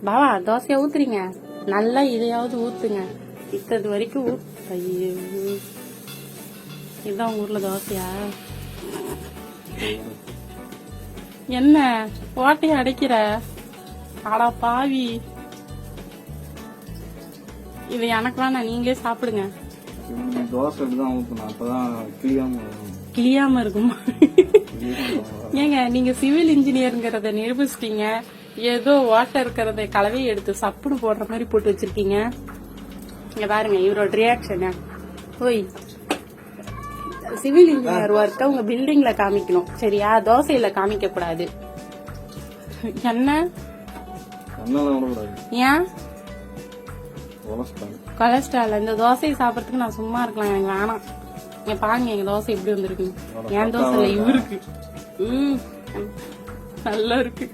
பாவா தோசையா ஊத்துறீங்க, நல்லா இதையாவது ஊத்துங்க. இத்தது வரைக்கும் ஐயோ, இதுதான் உங்க ஊர்ல தோசையா? என்ன ஓட்டைய அடைக்கிற? ஆடா பாவி, இது எனக்கு வேணாம், நீங்களே சாப்பிடுங்க. தோசை இப்படிதான் ஊத்தணும், அப்பதான் கிளியாம இருக்குமா? ஏங்க நீங்க சிவில் இன்ஜினியருங்கிறத நிரூபிச்சிட்டீங்க, ஏதோ வாட்டர் இருக்கிறத கலவையை எடுத்து சப்புன்னு போடுற மாதிரி போட்டு வச்சிருக்கீங்க. இங்க பாருங்க இவரோட ரியாக்ஷன். ஓய், சிவில் இன்ஜினியர் ஒர்க்க உங்க பில்டிங்ல காமிக்கணும் சரியா, தோசையில காமிக்க கூடாது. என்ன ஏன் கொலஸ்ட்ரால்? இந்த தோசையை சாப்பிடறதுக்கு நான் சும்மா இருக்கலாம், எனக்கு வேணாம். இங்க பாருங்க எங்க தோசை எப்படி வந்திருக்கு. என் தோசைல இவருக்கு நல்லா இருக்கு.